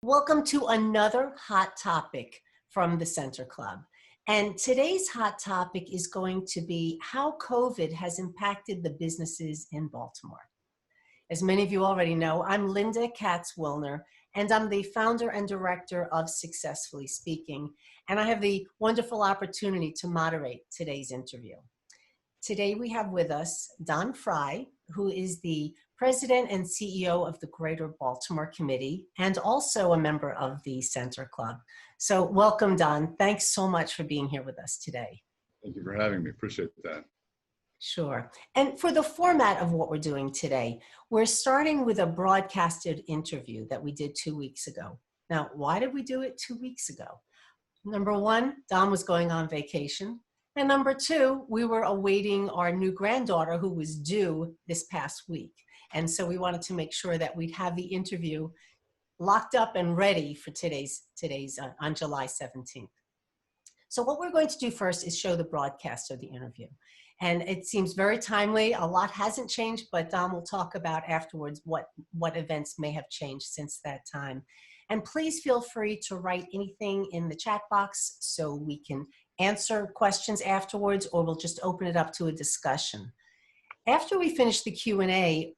Welcome to another hot topic from the Center Club. And today's hot topic is going to be how COVID has impacted the businesses in Baltimore. As many of you already know, I'm Lynda Katz Wilner, and I'm the founder and director of Successfully Speaking. And I have the wonderful opportunity to moderate today's interview. Today we have with us Don Fry, who is the President and CEO of the Greater Baltimore Committee and also a member of the Center Club. So welcome, Don. Thanks so much for being here with us today. Thank you for having me. Appreciate that. Sure. And for the format of what we're doing today, we're starting with a broadcasted interview that we did 2 weeks ago. Now, why did we do it 2 weeks ago? Number one, Don was going on vacation. And number two, we were awaiting our new granddaughter who was due this past week. And so we wanted to make sure that we'd have the interview locked up and ready for today's on July 17th. So what we're going to do first is show the broadcast of the interview. And it seems very timely. A lot hasn't changed, but Don will talk about afterwards what events may have changed since that time. And please feel free to write anything in the chat box so we can answer questions afterwards, or we'll just open it up to a discussion. After we finish the Q&A,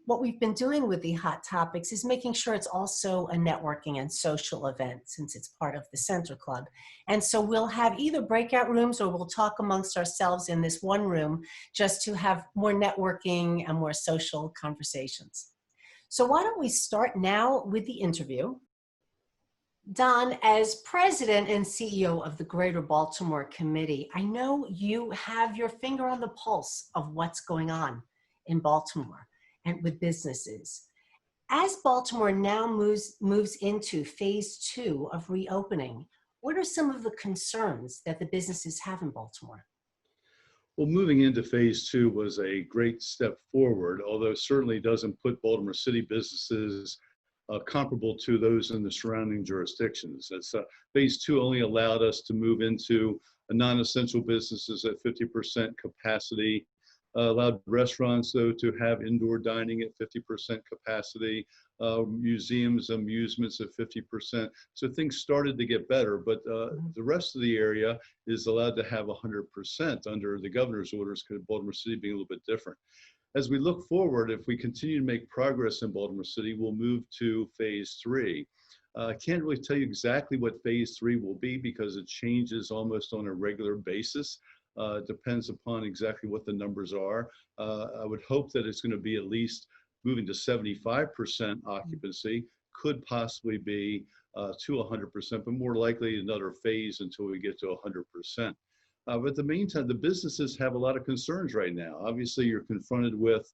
what we've been doing with the hot topics is making sure it's also a networking and social event since it's part of the Center Club. And so we'll have either breakout rooms or we'll talk amongst ourselves in this one room just to have more networking and more social conversations. So why don't we start now with the interview. Don, as President and CEO of the Greater Baltimore Committee, I know you have your finger on the pulse of what's going on in Baltimore and with businesses. As Baltimore now moves into phase 2 of reopening, what are some of the concerns that the businesses have in Baltimore? Well, moving into phase 2 was a great step forward, although it certainly doesn't put Baltimore City businesses comparable to those in the surrounding jurisdictions. Phase 2 only allowed us to move into non-essential businesses at 50% capacity, allowed restaurants, though, to have indoor dining at 50% capacity, museums, amusements at 50%. So things started to get better, but the rest of the area is allowed to have 100% under the governor's orders, because Baltimore City being a little bit different. As we look forward, if we continue to make progress in Baltimore City, we'll move to phase 3. I can't really tell you exactly what phase 3 will be because it changes almost on a regular basis. It depends upon exactly what the numbers are. I would hope that it's going to be at least moving to 75% occupancy, could possibly be to 100%, but more likely another phase until we get to 100%. But in the meantime, the businesses have a lot of concerns right now. Obviously, you're confronted with,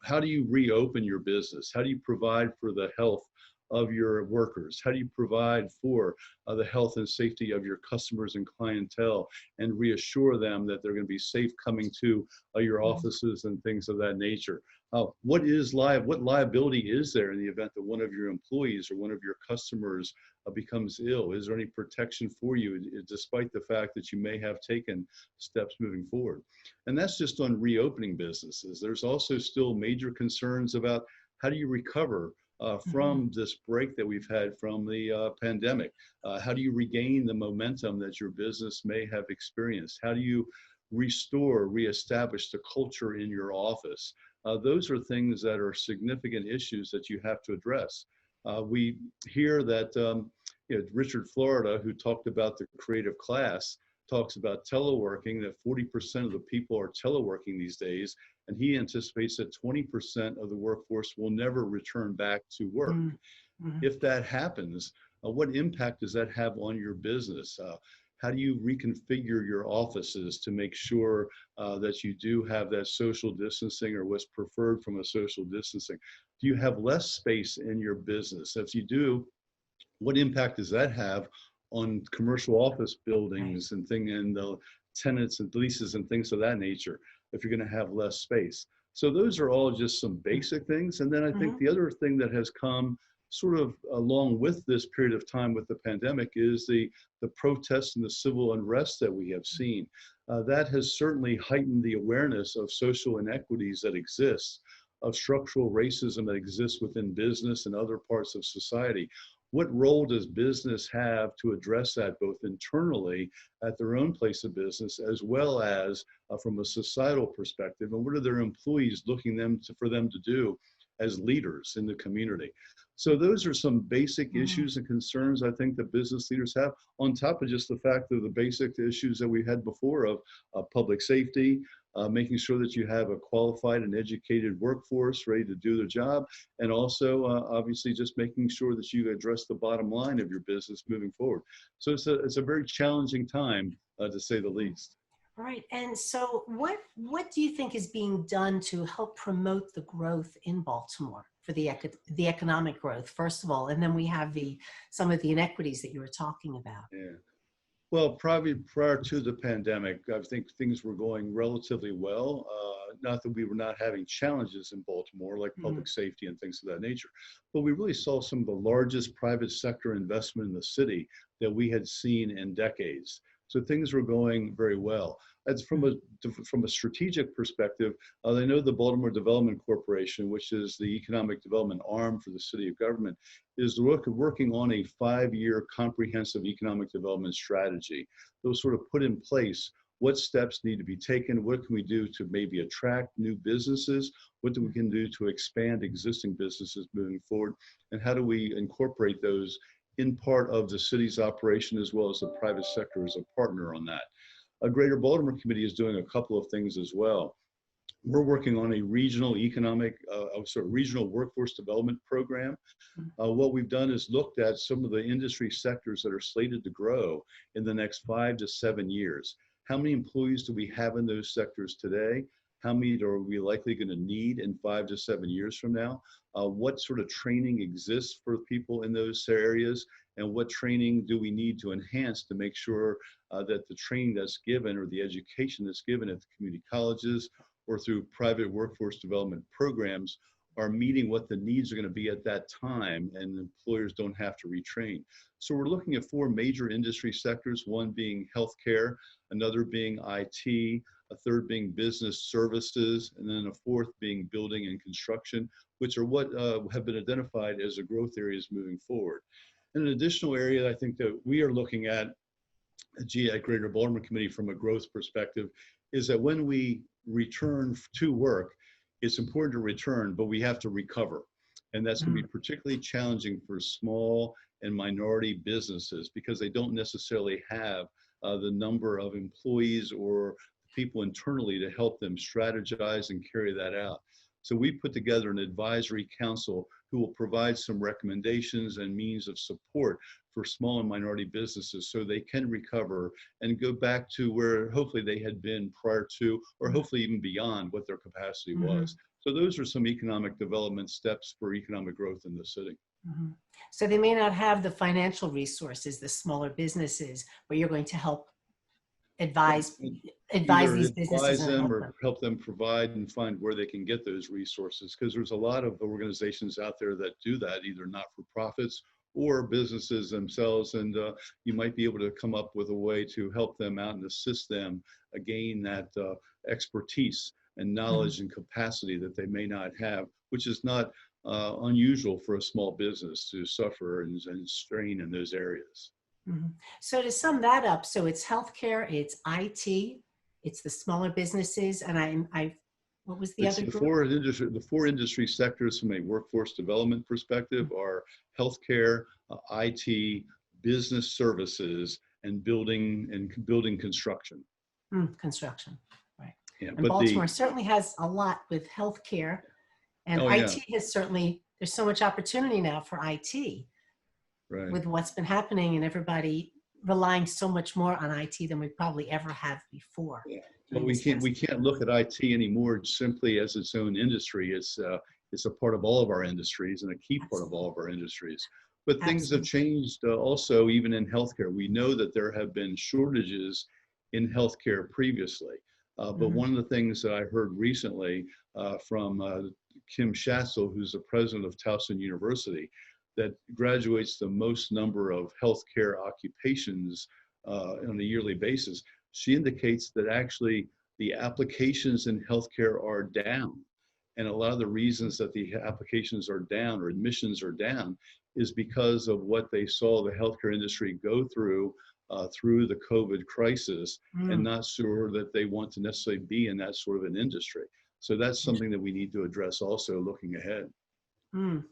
how do you reopen your business? How do you provide for the health of your workers? How do you provide for the health and safety of your customers and clientele and reassure them that they're going to be safe coming to your offices and things of that nature? What liability is there in the event that one of your employees or one of your customers becomes ill? Is there any protection for you despite the fact that you may have taken steps moving forward? And that's just on reopening businesses. There's also still major concerns about how do you recover from this break that we've had from the pandemic? How do you regain the momentum that your business may have experienced? How do you reestablish the culture in your office? Those are things that are significant issues that you have to address. We hear that Richard Florida, who talked about the creative class, talks about teleworking, that 40% of the people are teleworking these days, and he anticipates that 20% of the workforce will never return back to work. If that happens, what impact does that have on your business? How do you reconfigure your offices to make sure that you do have that social distancing or what's preferred from a social distancing? Do you have less space in your business? If you do, what impact does that have on commercial office buildings and the tenants and leases and things of that nature if you're going to have less space? So those are all just some basic things. And then I think the other thing that has come sort of along with this period of time with the pandemic is the protests and the civil unrest that we have seen. That has certainly heightened the awareness of social inequities that exist, of structural racism that exists within business and other parts of society. what role does business have to address that both internally at their own place of business as well as from a societal perspective, and what are their employees looking for them to do as leaders in the community? So those are some basic issues and concerns I think that business leaders have, on top of just the fact of the basic issues that we had before of public safety, making sure that you have a qualified and educated workforce ready to do their job, and also obviously just making sure that you address the bottom line of your business moving forward. So it's a very challenging time, to say the least. Right. And so what do you think is being done to help promote the growth in Baltimore for the economic growth, first of all, and then we have some of the inequities that you were talking about? Yeah. Well, probably prior to the pandemic, I think things were going relatively well. Not that we were not having challenges in Baltimore, like public safety and things of that nature, but we really saw some of the largest private sector investment in the city that we had seen in decades. So things were going very well. As from a strategic perspective, I know the Baltimore Development Corporation, which is the economic development arm for the city of government, is working on a 5-year comprehensive economic development strategy. Those sort of put in place what steps need to be taken, what can we do to maybe attract new businesses, what do we can do to expand existing businesses moving forward, and how do we incorporate those in part of the city's operation as well as the private sector as a partner on that. A Greater Baltimore Committee is doing a couple of things as well. We're working on a regional regional workforce development program. What we've done is looked at some of the industry sectors that are slated to grow in the next 5 to 7 years. How many employees do we have in those sectors today? How many are we likely going to need in 5 to 7 years from now? What sort of training exists for people in those areas? And what training do we need to enhance to make sure that the training that's given or the education that's given at the community colleges or through private workforce development programs are meeting what the needs are going to be at that time, and employers don't have to retrain. So we're looking at 4 major industry sectors, one being healthcare, another being IT, a third being business services, and then a fourth being building and construction, which are what have been identified as the growth areas moving forward. And an additional area I think that we are looking at Greater Baltimore Committee from a growth perspective is that when we return to work, it's important to return, but we have to recover. And that's going to be particularly challenging for small and minority businesses because they don't necessarily have the number of employees or people internally to help them strategize and carry that out. So we put together an advisory council who will provide some recommendations and means of support for small and minority businesses so they can recover and go back to where hopefully they had been prior to, or hopefully even beyond what their capacity was. So those are some economic development steps for economic growth in the city. So they may not have the financial resources, the smaller businesses, but you're going to help advise these businesses and help them provide and find where they can get those resources, because there's a lot of organizations out there that do that, either not-for-profits or businesses themselves, and you might be able to come up with a way to help them out and assist them gain that expertise and knowledge and capacity that they may not have, which is not unusual for a small business to suffer and strain in those areas. So to sum that up, so it's healthcare, it's IT, it's the smaller businesses, and what was the other group? The 4 industry sectors from a workforce development perspective are healthcare, IT, business services, and building construction. Construction, right. Yeah, and Baltimore certainly has a lot with healthcare, and IT has certainly, there's so much opportunity now for IT. Right. With what's been happening and everybody relying so much more on IT than we probably ever have before. Yeah. But we can't look at IT anymore simply as its own industry. It's a part of all of our industries and a key part of all of our industries. But things have changed also even in healthcare. We know that there have been shortages in healthcare previously. But one of the things that I heard recently from Kim Schatzel, who's the president of Towson University, that graduates the most number of healthcare occupations on a yearly basis, she indicates that actually the applications in healthcare are down. And a lot of the reasons that the applications are down or admissions are down is because of what they saw the healthcare industry go through the COVID crisis, and Mm, not sure that they want to necessarily be in that sort of an industry. So that's something that we need to address also looking ahead. mm,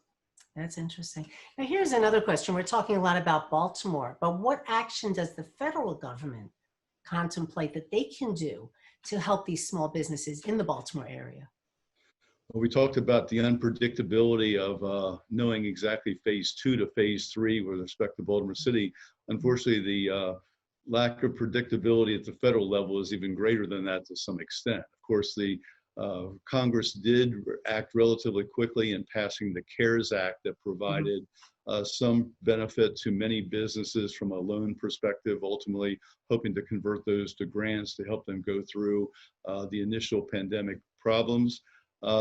that's interesting. Now, here's another question. We're talking a lot about Baltimore, but what action does the federal government contemplate that they can do to help these small businesses in the Baltimore area? Well, we talked about the unpredictability of knowing exactly phase 2 to phase 3 with respect to Baltimore City. Unfortunately, the lack of predictability at the federal level is even greater than that to some extent. Of course, the Congress did act relatively quickly in passing the CARES Act that Mhm. provided some benefit to many businesses from a loan perspective, ultimately hoping to convert those to grants to help them go through the initial pandemic problems.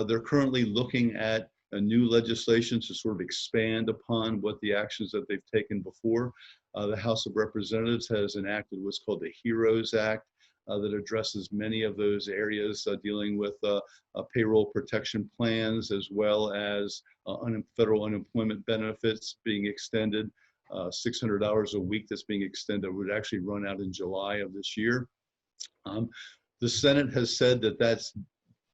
They're currently looking at a new legislation to sort of expand upon what the actions that they've taken before. The House of Representatives has enacted what's called the HEROES Act that addresses many of those areas dealing with payroll protection plans, as well as federal unemployment benefits being extended. $600 a week that's being extended would actually run out in July of this year. Um, the Senate has said that that's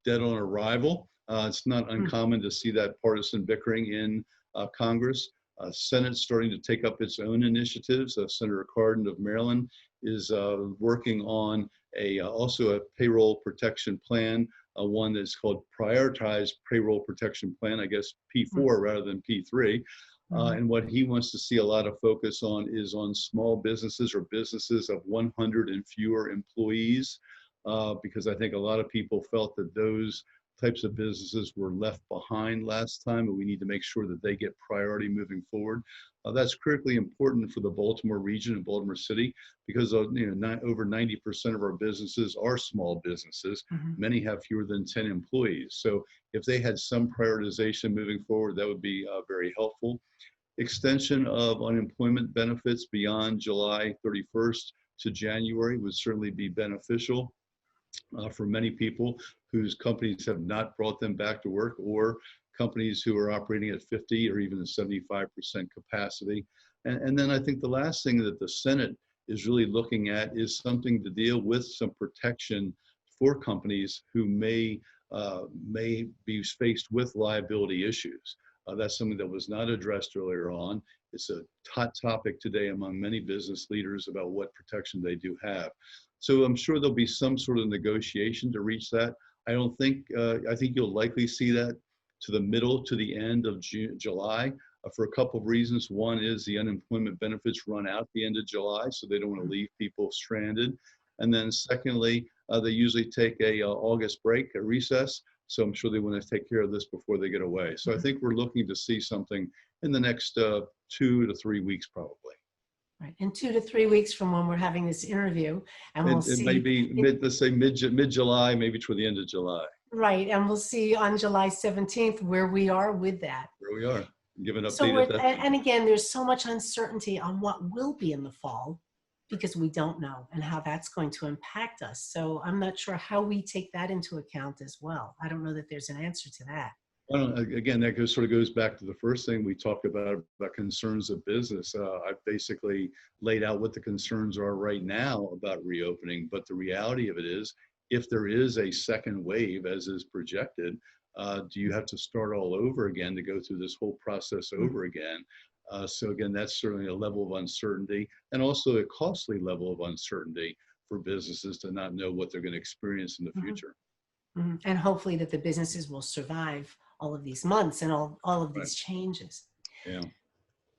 dead on arrival. It's not Mm, uncommon to see that partisan bickering in Congress. Senate's starting to take up its own initiatives. Senator Cardin of Maryland is working on also a payroll protection plan, one that's called Prioritized Payroll Protection Plan, I guess mm, P4 rather than P3. mhm. And what he wants to see a lot of focus on is on small businesses or businesses of 100 and fewer employees, because I think a lot of people felt that those types of businesses were left behind last time, and we need to make sure that they get priority moving forward. That's critically important for the Baltimore region and Baltimore City, because over 90% of our businesses are small businesses. Mhm. Many have fewer than 10 employees. So if they had some prioritization moving forward, that would be very helpful. Extension of unemployment benefits beyond July 31st to January would certainly be beneficial for many people whose companies have not brought them back to work, or companies who are operating at 50 or even 75% capacity. And then I think the last thing that the Senate is really looking at is something to deal with some protection for companies who may be faced with liability issues. That's something that was not addressed earlier on. It's a hot topic today among many business leaders about what protection they do have. So I'm sure there'll be some sort of negotiation to reach that. I think you'll likely see that to the middle to the end of July for a couple of reasons. One is the unemployment benefits run out the end of July, so they don't want to leave people stranded. And then secondly, they usually take a August break, a recess. So I'm sure they want to take care of this before they get away. So I think we're looking to see something in the next 2 to 3 weeks, probably. Right. In 2 to 3 weeks from when we're having this interview, and we'll It may see, be let's say mid-July, maybe toward the end of July. right, and we'll see on July 17th where we are with that. Where we are. Give an So update at that time. and again, there's so much uncertainty on what will be in the fall because we don't know and how that's going to impact us. So I'm not sure how we take that into account as well. I don't know that there's an answer to that. Well, again, that sort of goes back to the first thing we talked about concerns of business. I've basically laid out what the concerns are right now about reopening, but the reality of it is, if there is a second wave, as is projected, do you have to start all over again to go through this whole process Mm, over again? So again, that's certainly a level of uncertainty, and also a costly level of uncertainty for businesses to not know what they're going to experience in the mhm, future. mhm. And hopefully that the businesses will survive all of these months and all of Right. these changes. Yeah.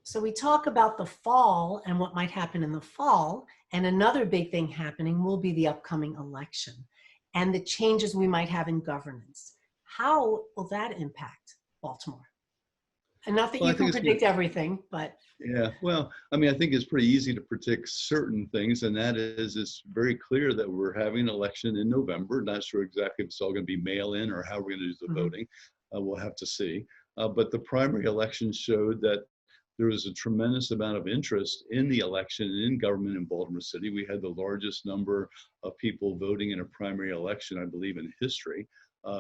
So we talk about the fall and what might happen in the fall. And another big thing happening will be the upcoming election and the changes we might have in governance. How will that impact Baltimore? And not that Well, you I think can it's going predict to. everything, but Yeah, well, I mean, I think it's pretty easy to predict certain things, and that is it's very clear that we're having an election in November. Not sure exactly if it's all going to be mail-in or how we're going to do the mhm, voting. We'll have to see. But the primary election showed that there was a tremendous amount of interest in the election and in government in Baltimore City. We had the largest number of people voting in a primary election, I believe, in history.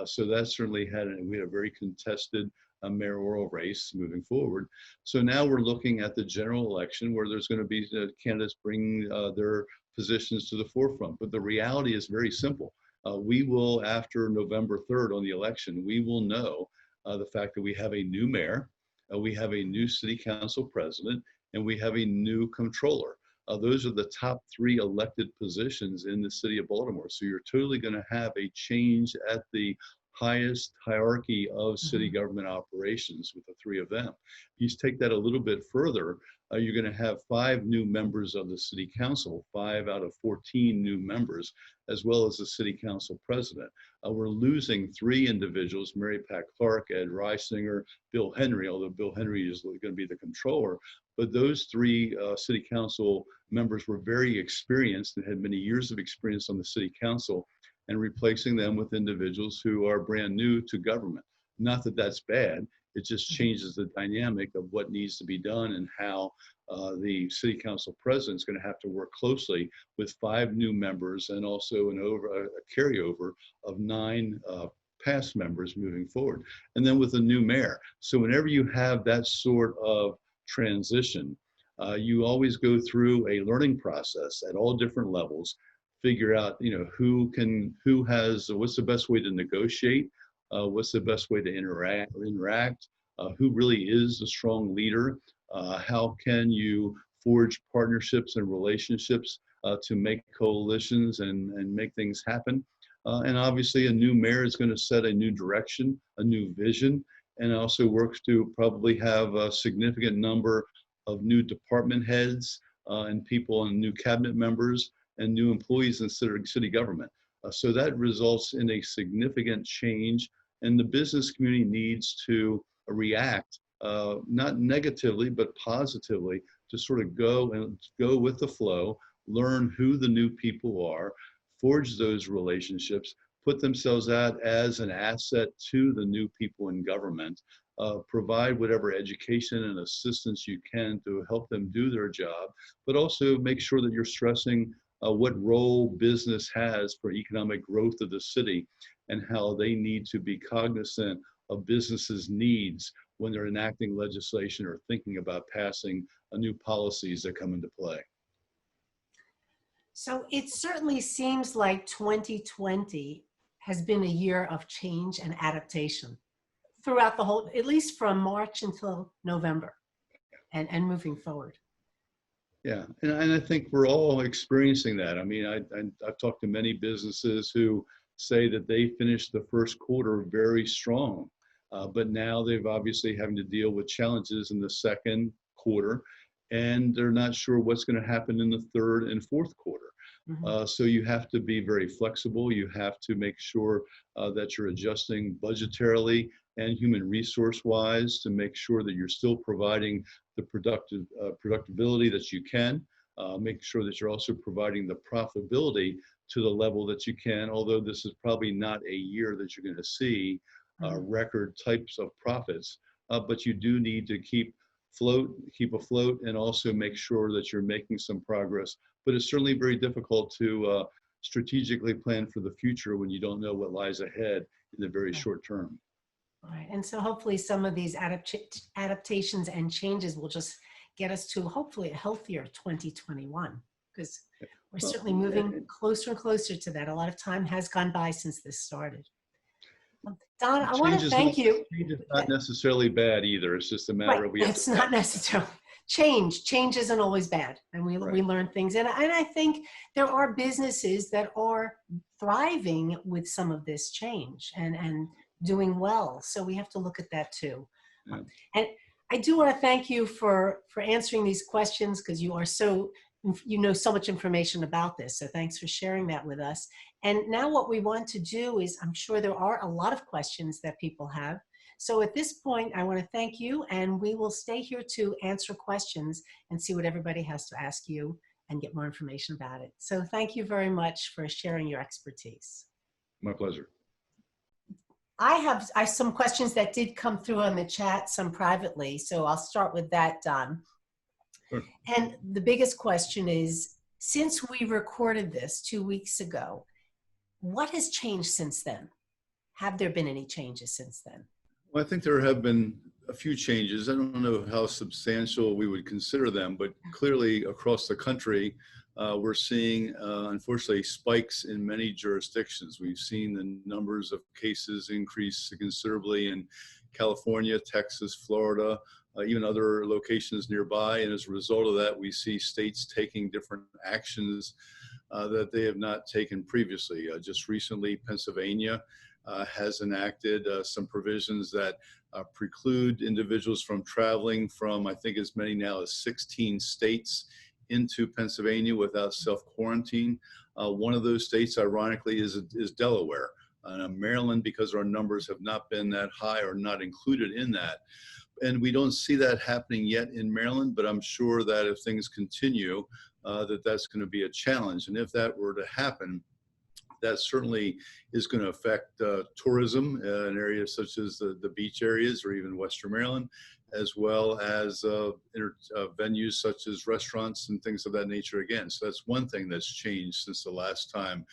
So that certainly we had a very contested mayoral race moving forward. So now we're looking at the general election where there's going to be candidates bringing their positions to the forefront. But the reality is very simple. We will, after November 3rd on the election, we will know the fact that we have a new mayor, we have a new city council president, and we have a new controller. Those are the top 3 elected positions in the city of Baltimore. So you're totally going to have a change at the highest hierarchy of city government operations with the 3 of them. You take that a little bit further, you're going to have 5 new members of the city council, 5 out of 14 new members, as well as the city council president. We're losing 3 individuals, Mary Pat Clark, Ed Reisinger, Bill Henry, although Bill Henry is going to be the controller. But those 3 city council members were very experienced and had many years of experience on the city council, and replacing them with individuals who are brand new to government. Not that that's bad, it just changes the dynamic of what needs to be done and how the city council president is going to have to work closely with 5 new members and also a carryover of 9 past members moving forward. And then with a new mayor. So whenever you have that sort of transition, you always go through a learning process at all different levels, figure out, what's the best way to negotiate, what's the best way to interact, who really is a strong leader, how can you forge partnerships and relationships to make coalitions and make things happen. And obviously a new mayor is going to set a new direction, a new vision, and also works to probably have a significant number of new department heads and people and new cabinet members and new employees in city government. So that results in a significant change, and the business community needs to react, not negatively, but positively, to sort of go with the flow, learn who the new people are, forge those relationships, put themselves out as an asset to the new people in government, provide whatever education and assistance you can to help them do their job, but also make sure that you're stressing what role business has for economic growth of the city and how they need to be cognizant of businesses' needs when they're enacting legislation or thinking about passing new policies that come into play. So it certainly seems like 2020 has been a year of change and adaptation throughout the whole, at least from March until November and moving forward. Yeah, and I think we're all experiencing that. I mean, I've talked to many businesses who say that they finished the first quarter very strong, but now they've obviously having to deal with challenges in the second quarter, and they're not sure what's going to happen in the third and fourth quarter. So you have to be very flexible. You have to make sure that you're adjusting budgetarily and human resource wise to make sure that you're still providing the productivity that you can, make sure that you're also providing the profitability to the level that you can, although this is probably not a year that you're going to see record types of profits, but you do need to keep afloat and also make sure that you're making some progress. But it's certainly very difficult to strategically plan for the future when you don't know what lies ahead in the very short term. Right. And so hopefully some of these adaptations and changes will just get us to hopefully a healthier 2021, because we're certainly moving closer and closer to that. A lot of time has gone by since this started. Don, I want to thank you. Change is not necessarily bad either. It's just a matter of it's not necessarily. Change isn't always bad, and we learn things. And I think there are businesses that are thriving with some of this change and doing well. So we have to look at that too. Yeah. And I do want to thank you for answering these questions, because you know so much information about this. So thanks for sharing that with us. And now what we want to do is, I'm sure there are a lot of questions that people have. So at this point, I want to thank you, and we will stay here to answer questions and see what everybody has to ask you and get more information about it. So thank you very much for sharing your expertise. My pleasure. I have some questions that did come through on the chat, some privately. So I'll start with that, Don. Sure. And the biggest question is, since we recorded this 2 weeks ago, what has changed since then? have there been any changes since then? Well, I think there have been a few changes. I don't know how substantial we would consider them, but clearly across the country, we're seeing, unfortunately, spikes in many jurisdictions. We've seen the numbers of cases increase considerably in California, Texas, Florida, even other locations nearby. And as a result of that, we see states taking different actions that they have not taken previously. Just recently, Pennsylvania has enacted some provisions that preclude individuals from traveling from, I think, as many now as 16 states into Pennsylvania without self-quarantine. One of those states, ironically, is Delaware. Maryland, because our numbers have not been that high, or not included in that. And we don't see that happening yet in Maryland, but I'm sure that if things continue, that's going to be a challenge. And if that were to happen, that certainly is going to affect tourism in areas such as the beach areas or even Western Maryland, as well as venues such as restaurants and things of that nature again. So that's one thing that's changed since the last time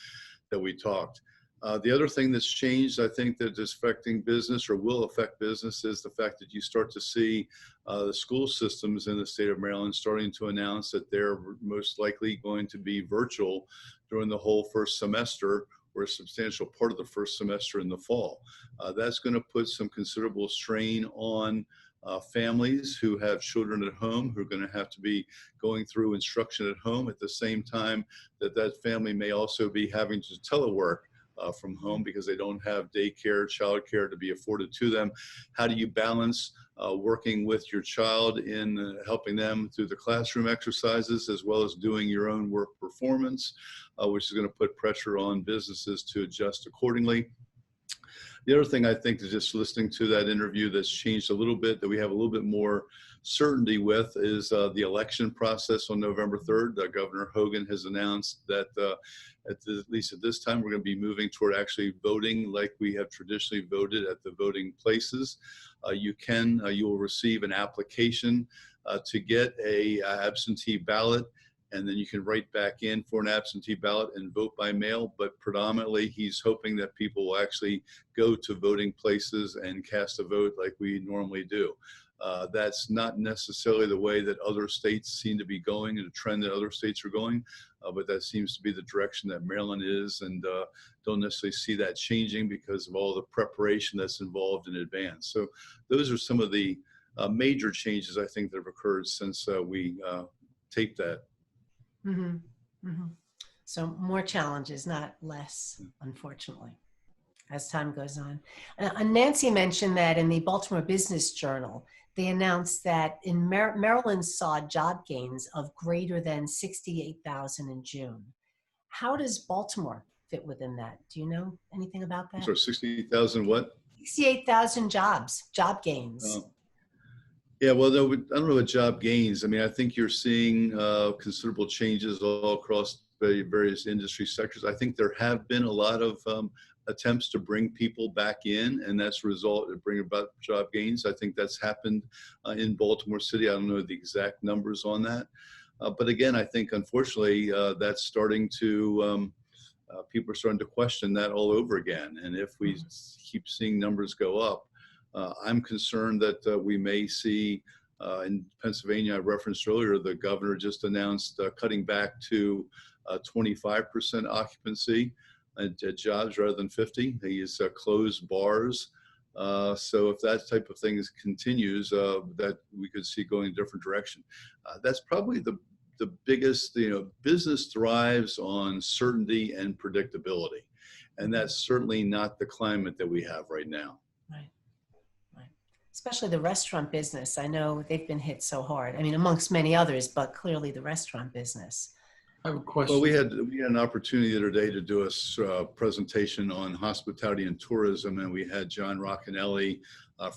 that we talked. The other thing that's changed, I think, that is affecting business or will affect business is the fact that you start to see the school systems in the state of Maryland starting to announce that they're most likely going to be virtual during the whole first semester, or a substantial part of the first semester in the fall. That's going to put some considerable strain on families who have children at home, who are going to have to be going through instruction at home at the same time that family may also be having to telework from home because they don't have daycare, childcare to be afforded to them. How do you balance working with your child in helping them through the classroom exercises, as well as doing your own work performance, which is going to put pressure on businesses to adjust accordingly. The other thing I think is, just listening to that interview, that's changed a little bit, that we have a little bit more certainty with, is the election process on November 3rd. Governor Hogan has announced that at least at this time, we're going to be moving toward actually voting like we have traditionally voted at the voting places. You will receive an application to get a absentee ballot, and then you can write back in for an absentee ballot and vote by mail. But predominantly, he's hoping that people will actually go to voting places and cast a vote like we normally do. That's not necessarily the way that other states seem to be going, and a trend that other states are going, but that seems to be the direction that Maryland is, and don't necessarily see that changing because of all the preparation that's involved in advance. So those are some of the major changes, I think, that have occurred since we taped that. Mm-hmm. Mm-hmm. So more challenges, not less, unfortunately, as time goes on. Nancy mentioned that in the Baltimore Business Journal, they announced that in Maryland saw job gains of greater than 68,000 in June. How does Baltimore fit within that? Do you know anything about that? So 68,000 what? 68,000 job gains. Yeah, well, no, I don't know what job gains. I mean, I think you're seeing considerable changes all across the various industry sectors. I think there have been a lot of attempts to bring people back in, and that's a result of bringing about job gains. I think that's happened in Baltimore City. I don't know the exact numbers on that. But again, I think, unfortunately, that's starting to, people are starting to question that all over again. And if we keep seeing numbers go up, I'm concerned that we may see in Pennsylvania, I referenced earlier, the governor just announced cutting back to 25% occupancy at jobs rather than 50. He has closed bars. So if that type of thing continues, that we could see going a different direction. That's probably the biggest, business thrives on certainty and predictability. And that's certainly not the climate that we have right now. Right. Especially the restaurant business. I know they've been hit so hard. I mean, amongst many others, but clearly the restaurant business. I have a question. Well, we had an opportunity the other day to do a presentation on hospitality and tourism, and we had John Roccanelli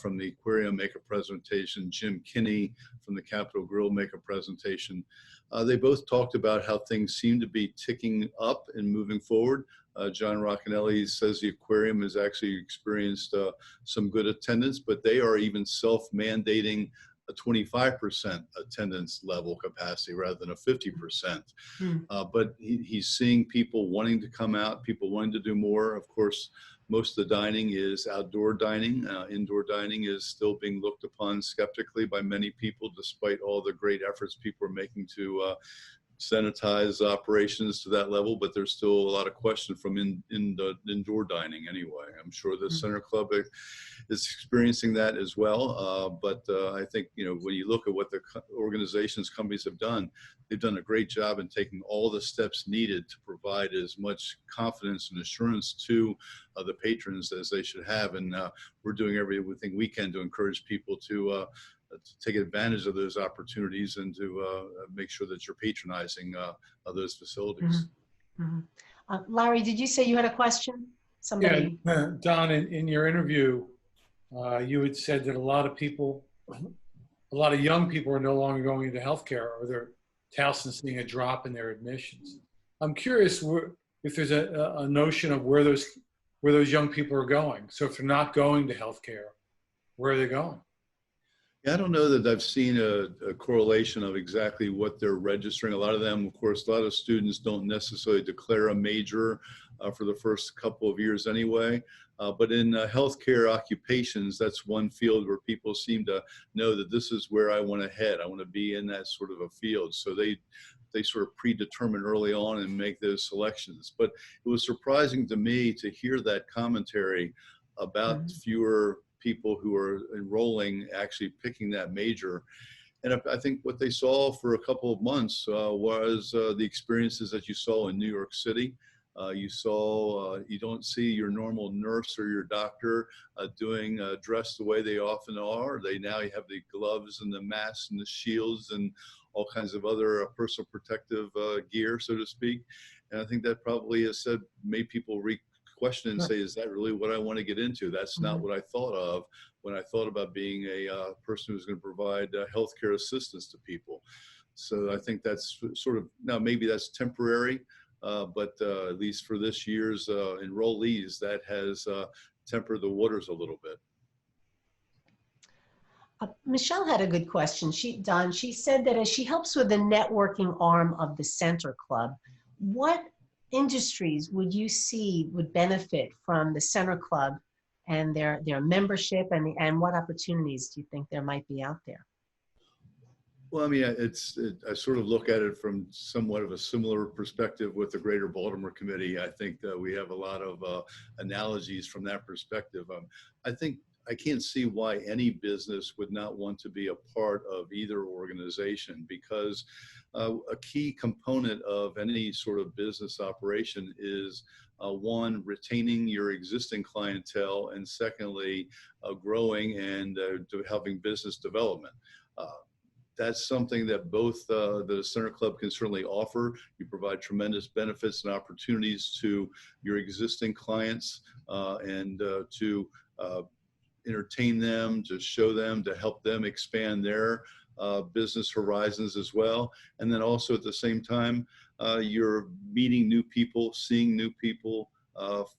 from the Aquarium make a presentation, Jim Kinney from the Capitol Grill make a presentation. They both talked about how things seem to be ticking up and moving forward. John Roccanelli says the Aquarium has actually experienced some good attendance, but they are even self-mandating a 25% attendance level capacity rather than a 50%. But he's seeing people wanting to come out, people wanting to do more. Of course, most of the dining is outdoor dining. Indoor dining is still being looked upon skeptically by many people, despite all the great efforts people are making to sanitize operations to that level, but there's still a lot of question from in the indoor dining anyway. I'm sure the Center Club is experiencing that as well. But I think, when you look at what the organizations, companies have done, they've done a great job in taking all the steps needed to provide as much confidence and assurance to the patrons as they should have. And we're doing everything we can to encourage people to take advantage of those opportunities and to make sure that you're patronizing those facilities. Mm-hmm. Larry, did you say you had a question? Somebody. Yeah, Don, in your interview, you had said that a lot of young people are no longer going into healthcare, or they're touting seeing a drop in their admissions. I'm curious if there's a notion of where those young people are going. So if they're not going to healthcare, where are they going? Yeah, I don't know that I've seen a correlation of exactly what they're registering. A lot of them, of course, a lot of students don't necessarily declare a major for the first couple of years anyway. But in healthcare occupations, that's one field where people seem to know that this is where I want to head. I want to be in that sort of a field. So they sort of predetermine early on and make those selections. But it was surprising to me to hear that commentary about fewer people who are enrolling, actually picking that major. And I think what they saw for a couple of months was the experiences that you saw in New York City. You don't see your normal nurse or your doctor dressed the way they often are. They now have the gloves and the masks and the shields and all kinds of other personal protective gear, so to speak. And I think that probably has made people question and say, is that really what I want to get into? That's not what I thought of when I thought about being a person who's going to provide healthcare assistance to people. So I think that's sort of, now maybe that's temporary, but at least for this year's enrollees, that has tempered the waters a little bit. Michelle had a good question. She said that as she helps with the networking arm of the Center Club, what industries would you see would benefit from the Center Club and their membership, and what opportunities do you think there might be out there? Well, I mean, I sort of look at it from somewhat of a similar perspective with the Greater Baltimore Committee. I think that we have a lot of analogies from that perspective. I can't see why any business would not want to be a part of either organization, because a key component of any sort of business operation is one, retaining your existing clientele, and secondly, growing and having business development. That's something that both the Center Club can certainly offer. You provide tremendous benefits and opportunities to your existing clients and to entertain them, to show them, to help them expand their business horizons as well. And then also at the same time, you're meeting new people, seeing new people,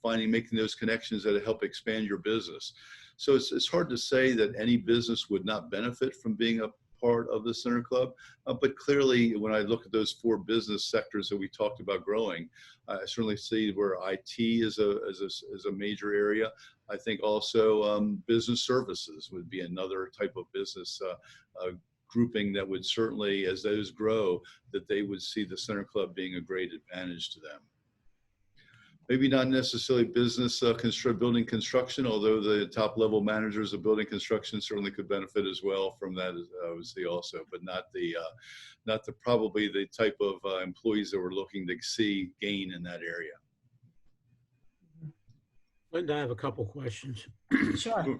making those connections that help expand your business. So it's hard to say that any business would not benefit from being a part of the Center Club, but clearly when I look at those four business sectors that we talked about growing, I certainly see where IT is a major area. I think also business services would be another type of business grouping that would certainly, as those grow, that they would see the Center Club being a great advantage to them. Maybe not necessarily business building construction, although the top level managers of building construction certainly could benefit as well from that, obviously also, but not probably the type of employees that we're looking to see gain in that area. Lynda, I have a couple questions. Sure.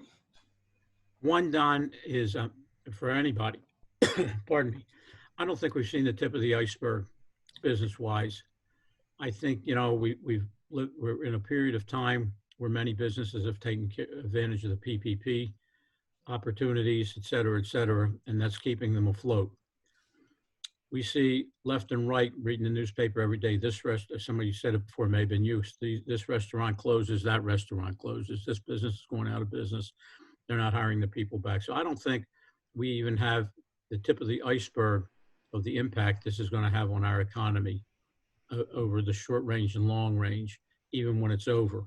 One, Don, is for anybody. Pardon me. I don't think we've seen the tip of the iceberg business-wise. I think, we're in a period of time where many businesses have taken advantage of the PPP opportunities, et cetera, and that's keeping them afloat. We see left and right, reading the newspaper every day, somebody said it before, maybe in use, this restaurant closes, that restaurant closes, this business is going out of business, they're not hiring the people back. So I don't think we even have the tip of the iceberg of the impact this is going to have on our economy over the short range and long range, even when it's over.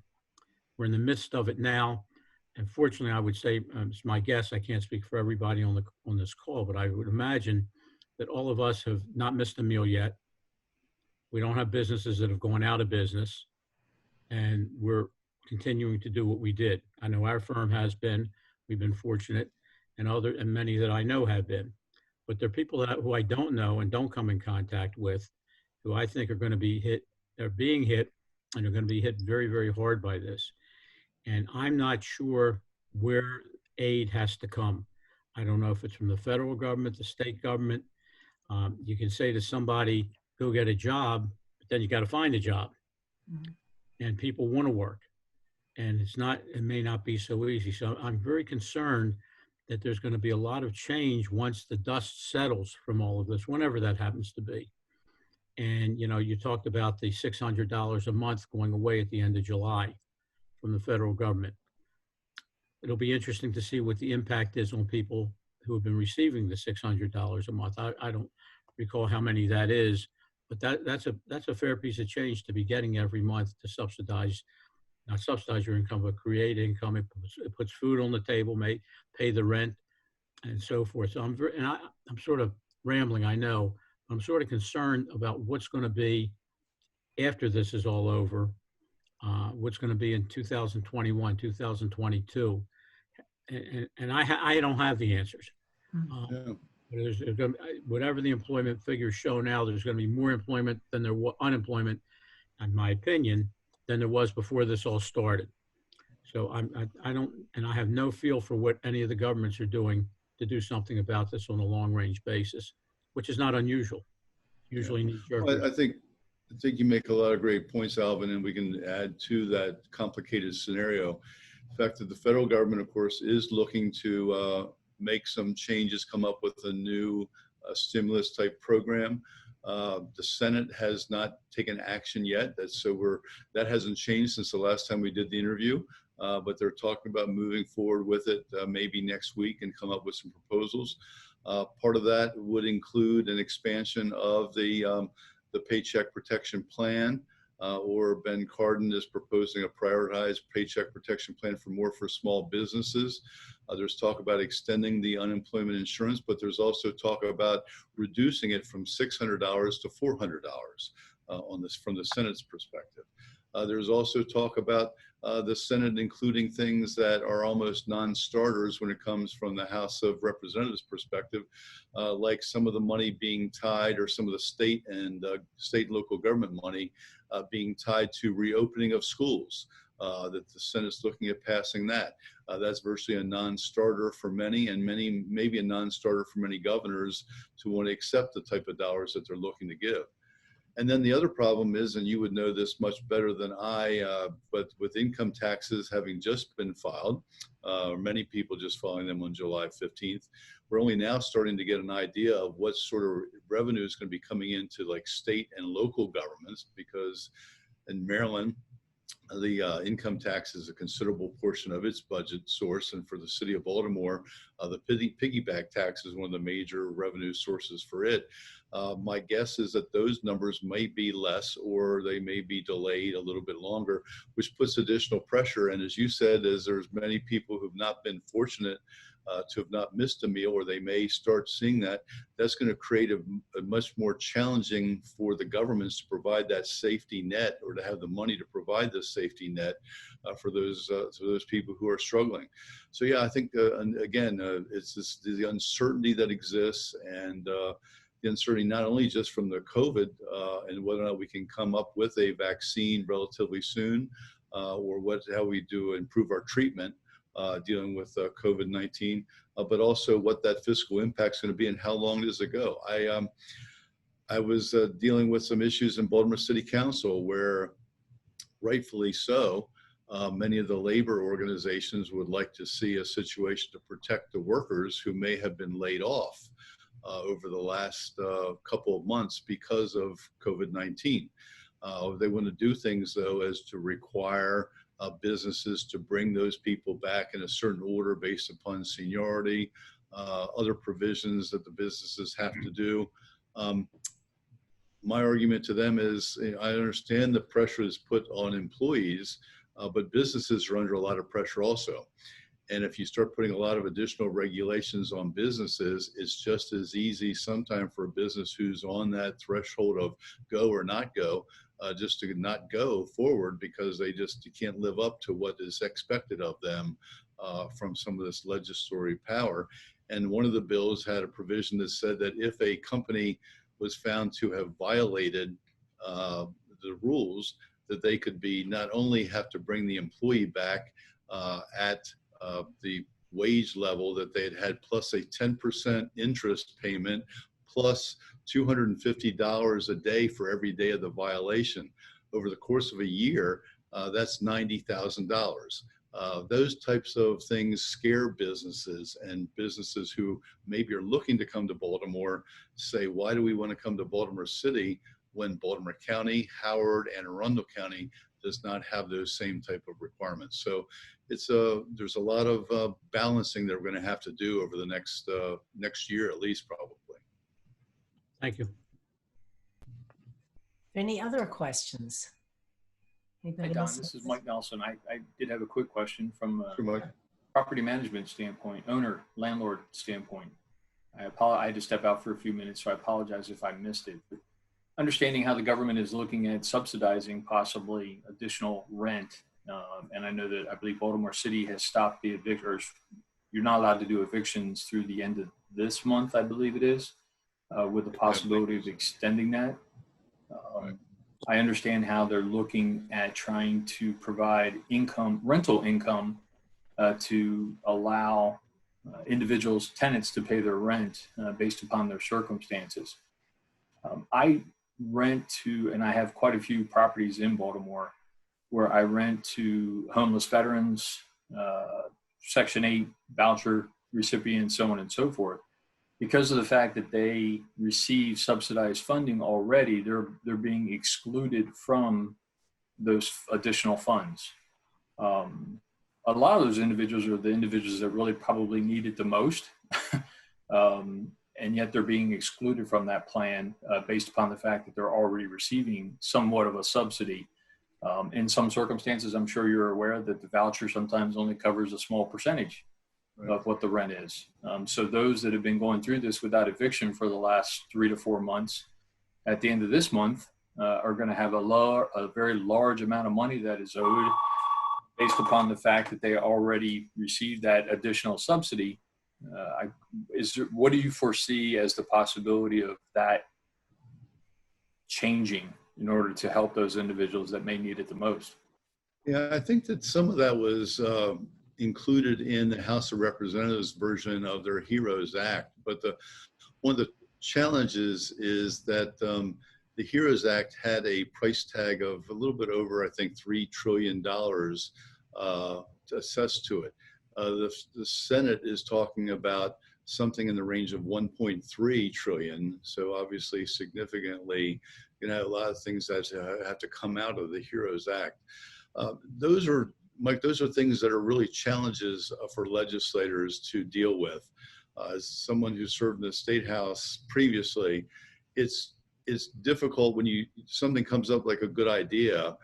We're in the midst of it now. And fortunately, I would say, it's my guess, I can't speak for everybody on this call, but I would imagine that all of us have not missed a meal yet. We don't have businesses that have gone out of business, and we're continuing to do what we did. I know our firm has been, we've been fortunate, and many that I know have been. But there are people who I don't know and don't come in contact with, who I think are going to be hit, they're being hit, and are going to be hit very, very hard by this. And I'm not sure where aid has to come. I don't know if it's from the federal government, the state government. You can say to somebody, go get a job, but then you got to find a job. Mhm. And people want to work. And it may not be so easy. So I'm very concerned that there's going to be a lot of change once the dust settles from all of this, whenever that happens to be. And, you talked about the $600 a month going away at the end of July from the federal government. It'll be interesting to see what the impact is on people who have been receiving the $600 a month. I don't recall how many that is, but that's a fair piece of change to be getting every month to not subsidize your income, but create income. It puts food on the table, may pay the rent, and so forth. So I'm sort of rambling, I know. I'm sort of concerned about what's going to be after this is all over. What's going to be in 2021, 2022. And I don't have the answers. Yeah. There's going to, whatever the employment figures show now, there's going to be more employment than there was unemployment, in my opinion, than there was before this all started. So I have no feel for what any of the governments are doing to do something about this on a long range basis, which is not unusual. Usually knee-jerk. Well, I think you make a lot of great points, Alvin, and we can add to that complicated scenario. The fact that the federal government, of course, is looking to make some changes, come up with a new stimulus type program. The Senate has not taken action yet. That hasn't changed since the last time we did the interview, but they're talking about moving forward with it maybe next week and come up with some proposals. Part of that would include an expansion of the Paycheck Protection Plan, or Ben Cardin is proposing a prioritized Paycheck Protection Plan for small businesses. There's talk about extending the unemployment insurance, but there's also talk about reducing it from $600 to $400 on this from the Senate's perspective. There's also talk about the Senate including things that are almost non-starters when it comes from the House of Representatives perspective, like some of the money being tied, or some of the state and local government money being tied to reopening of schools, that the Senate's looking at passing that. That's virtually a non-starter for many, and maybe a non-starter for many governors to want to accept the type of dollars that they're looking to give. And then the other problem is, and you would know this much better than I, but with income taxes having just been filed, many people just filing them on July 15th, we're only now starting to get an idea of what sort of revenue is going to be coming into like state and local governments, because in Maryland, the income tax is a considerable portion of its budget source. And for the city of Baltimore, the piggyback tax is one of the major revenue sources for it. My guess is that those numbers may be less, or they may be delayed a little bit longer, which puts additional pressure. And as you said, as there's many people who've not been fortunate to have not missed a meal, or they may start seeing that, that's going to create a much more challenging for the governments to provide that safety net, or to have the money to provide the safety net for those people who are struggling. So yeah, I think again, it's the uncertainty that exists, and the uncertainty not only just from the COVID and whether or not we can come up with a vaccine relatively soon, or how we do improve our treatment dealing with COVID-19, but also what that fiscal impact is going to be and how long does it go. I was dealing with some issues in Baltimore City Council where, rightfully so, many of the labor organizations would like to see a situation to protect the workers who may have been laid off over the last couple of months because of COVID-19. They want to do things, though, as to require businesses to bring those people back in a certain order based upon seniority, other provisions that the businesses have to do. My argument to them is, I understand the pressure is put on employees but businesses are under a lot of pressure also. And if you start putting a lot of additional regulations on businesses, it's just as easy sometime for a business who's on that threshold of go or not go, just to not go forward because you can't live up to what is expected of them from some of this legislatory power. And one of the bills had a provision that said that if a company was found to have violated the rules, that they could be not only have to bring the employee back at the wage level that they had plus a 10% interest payment plus $250 a day for every day of the violation. Over the course of a year, that's $90,000. Those types of things scare businesses, and businesses who maybe are looking to come to Baltimore say, why do we want to come to Baltimore City when Baltimore County, Howard, and Arundel County does not have those same type of requirements? So there's a lot of balancing that we're going to have to do over the next year at least, probably. Thank you. Any other questions? Hi, Don. This is Mike Nelson. I did have a quick question from a property management standpoint, owner, landlord standpoint. I had to step out for a few minutes, so I apologize if I missed it. But understanding how the government is looking at subsidizing possibly additional rent, and I know that I believe Baltimore City has stopped the evictors. You're not allowed to do evictions through the end of this month, I believe it is, with the possibility of extending that. I understand how they're looking at trying to provide rental income, to allow individuals, tenants to pay their rent based upon their circumstances. I rent to, and I have quite a few properties in Baltimore where I rent to homeless veterans, Section 8 voucher recipients, so on and so forth. Because of the fact that they receive subsidized funding already, they're being excluded from those additional funds. A lot of those individuals are the individuals that really probably need it the most, and yet they're being excluded from that plan based upon the fact that they're already receiving somewhat of a subsidy. In some circumstances, I'm sure you're aware that the voucher sometimes only covers a small percentage of what the rent is. So those that have been going through this without eviction for the last 3 to 4 months, at the end of this month, are going to have a very large amount of money that is owed based upon the fact that they already received that additional subsidy. What do you foresee as the possibility of that changing in order to help those individuals that may need it the most? Yeah, I think that some of that was included in the House of Representatives version of their HEROES Act. But one of the challenges is that the HEROES Act had a price tag of a little bit over, I think, $3 trillion assessed to it. The Senate is talking about something in the range of 1.3 trillion. So obviously significantly, a lot of things that have to come out of the HEROES Act. Mike, those are things that are really challenges for legislators to deal with. As someone who served in the State House previously, it's difficult when something comes up like a good idea,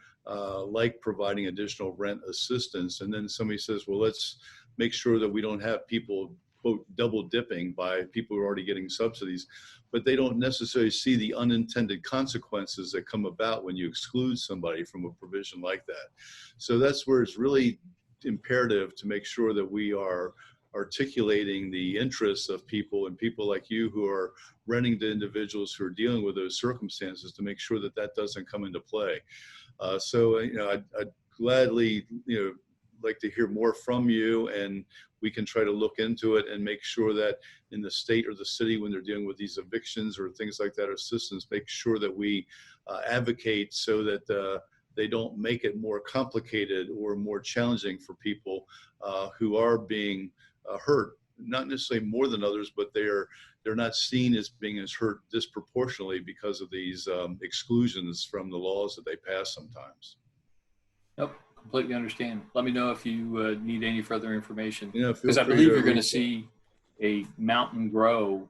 like providing additional rent assistance, and then somebody says, well, let's make sure that we don't have people, quote, double dipping by people who are already getting subsidies, but they don't necessarily see the unintended consequences that come about when you exclude somebody from a provision like that. So that's where it's really imperative to make sure that we are articulating the interests of people, and people like you who are renting to individuals who are dealing with those circumstances, to make sure that that doesn't come into play. I'd gladly, like to hear more from you, and we can try to look into it and make sure that in the state or the city, when they're dealing with these evictions or things like that, assistance, make sure that we advocate so that they don't make it more complicated or more challenging for people who are being hurt, not necessarily more than others, but they're not seen as being as hurt disproportionately because of these exclusions from the laws that they pass sometimes. Nope, completely understand. Let me know if you need any further information, Yeah, because I believe you're going to see a mountain grow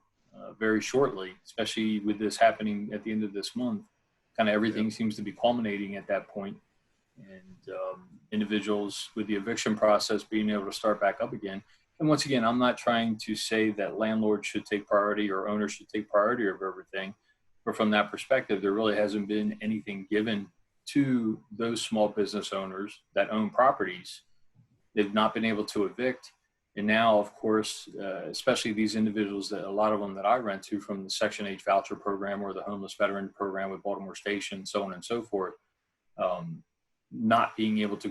very shortly, especially with this happening at the end of this month. Kind of everything seems to be culminating at that point. and individuals with the eviction process being able to start back up again. And once again, I'm not trying to say that landlords should take priority or owners should take priority of everything, but from that perspective, there really hasn't been anything given to those small business owners that own properties. They've not been able to evict. And now, of course, especially these individuals, that a lot of them that I rent to from the Section 8 voucher program or the homeless veteran program with Baltimore Station, so on and so forth, not being able to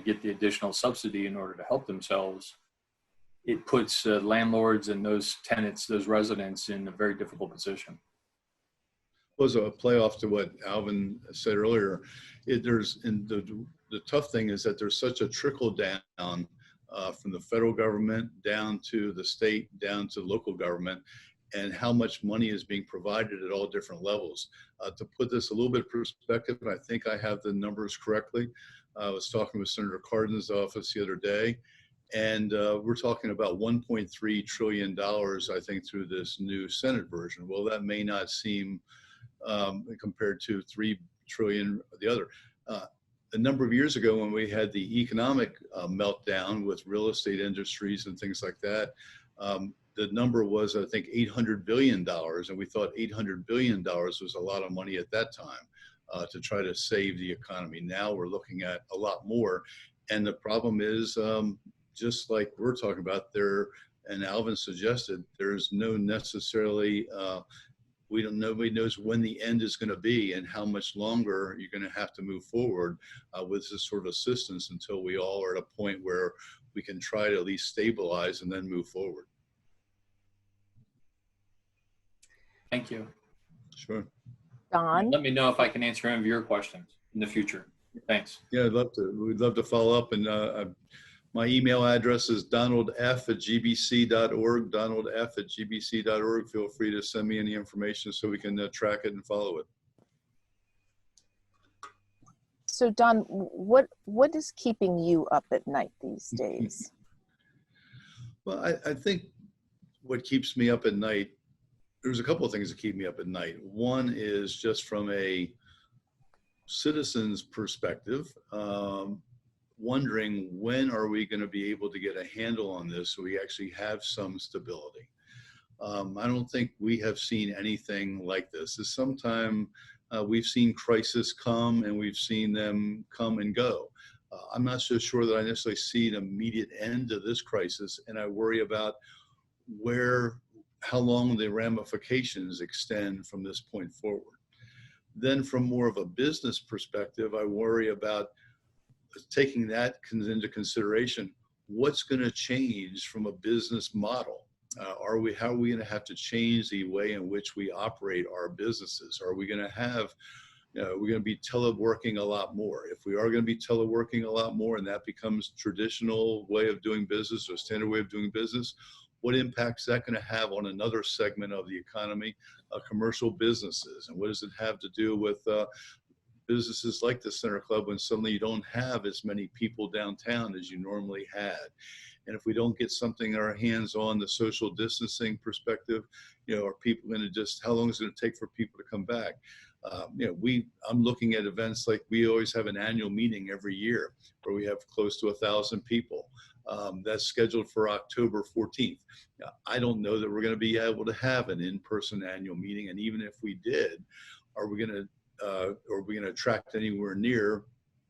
get the additional subsidy in order to help themselves, it puts landlords and those tenants, those residents, in a very difficult position. Was a playoff to what Alvin said earlier. The tough thing is that there's such a trickle down from the federal government down to the state, down to local government, and how much money is being provided at all different levels. To put this a little bit in perspective, I think I have the numbers correctly. I was talking with Senator Cardin's office the other day, and we're talking about $1.3 trillion, I think, through this new Senate version. Well, that may not seem compared to 3 trillion the other. A number of years ago, when we had the economic meltdown with real estate industries and things like that, the number was, I think, $800 billion, and we thought $800 billion was a lot of money at that time to try to save the economy. Now we're looking at a lot more, and the problem is, just like we're talking about there, and Alvin suggested, there's no necessarily nobody knows when the end is going to be and how much longer you're going to have to move forward with this sort of assistance until we all are at a point where we can try to at least stabilize and then move forward. Thank you. Sure. Don? Let me know if I can answer any of your questions in the future. Thanks. Yeah, I'd love to. We'd love to follow up. And my email address is donaldf@gbc.org, donaldf@gbc.org. Feel free to send me any information so we can track it and follow it. So Don, what is keeping you up at night these days? Well, I think what keeps me up at night, there's a couple of things that keep me up at night. One is just from a citizen's perspective, wondering when are we going to be able to get a handle on this so we actually have some stability. I don't think we have seen anything like this. Sometime we've seen crisis come and we've seen them come and go. I'm not so sure that I necessarily see an immediate end to this crisis, and I worry about how long the ramifications extend from this point forward. Then from more of a business perspective, I worry about taking that into consideration. What's going to change from a business model? How are we going to have to change the way in which we operate our businesses? Are we going to have, we're going to be teleworking a lot more? If we are going to be teleworking a lot more and that becomes traditional way of doing business or standard way of doing business, what impact is that going to have on another segment of the economy, commercial businesses? And what does it have to do with businesses like the Center Club when suddenly you don't have as many people downtown as you normally had? And if we don't get something in our hands on the social distancing perspective, are people going to how long is it going to take for people to come back? I'm looking at events like we always have an annual meeting every year where we have close to 1,000 people. That's scheduled for October 14th. I don't know that we're going to be able to have an in-person annual meeting. And even if we did, are we going to attract anywhere near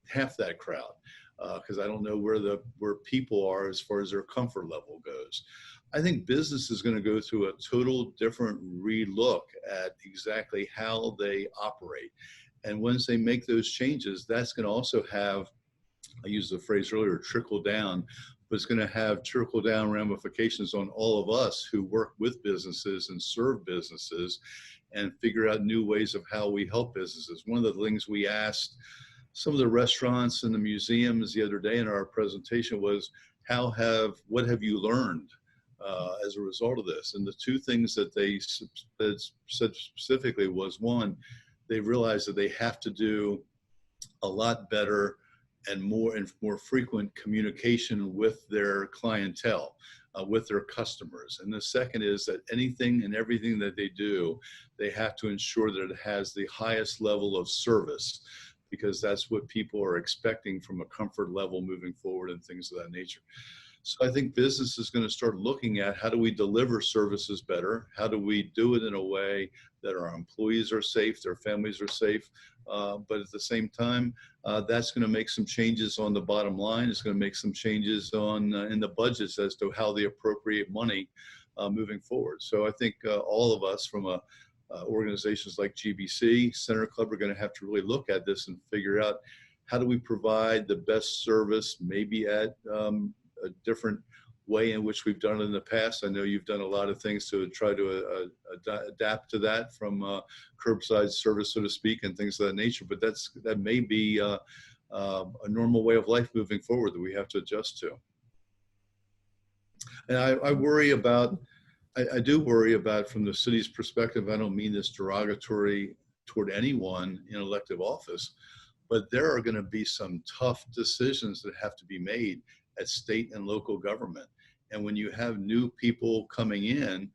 half that crowd? Because I don't know where people are as far as their comfort level goes. I think business is going to go through a total different relook at exactly how they operate. And once they make those changes, that's going to also have, I used the phrase earlier, trickle down, but it's going to have trickle down ramifications on all of us who work with businesses and serve businesses and figure out new ways of how we help businesses. One of the things we asked some of the restaurants and the museums the other day in our presentation was, what have you learned as a result of this? And the two things that they said specifically was, one, they realized that they have to do a lot better and more frequent communication with their clientele, with their customers. And the second is that anything and everything that they do, they have to ensure that it has the highest level of service, because that's what people are expecting from a comfort level moving forward and things of that nature. So I think business is going to start looking at how do we deliver services better? How do we do it in a way that our employees are safe, their families are safe, but at the same time, that's going to make some changes on the bottom line. It's going to make some changes on in the budgets as to how they appropriate money moving forward. So I think all of us from organizations like GBC, Center Club are going to have to really look at this and figure out how do we provide the best service, maybe at a different way in which we've done it in the past. I know you've done a lot of things to try to adapt to that, from curbside service, so to speak, and things of that nature. But that may be a normal way of life moving forward that we have to adjust to. And I worry about, I do worry about, from the city's perspective, I don't mean this derogatory toward anyone in elective office, but there are going to be some tough decisions that have to be made at state and local government. And when you have new people coming in,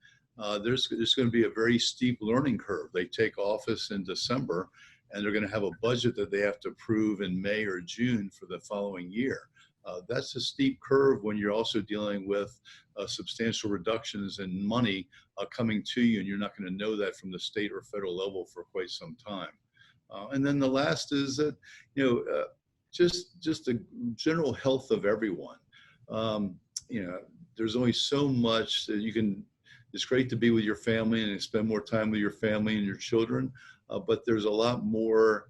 there's going to be a very steep learning curve. They take office in December, and they're going to have a budget that they have to approve in May or June for the following year. That's a steep curve when you're also dealing with substantial reductions in money coming to you, and you're not going to know that from the state or federal level for quite some time. And then the last is that, just the general health of everyone. There's only so much that you can, it's great to be with your family and spend more time with your family and your children, but there's a lot more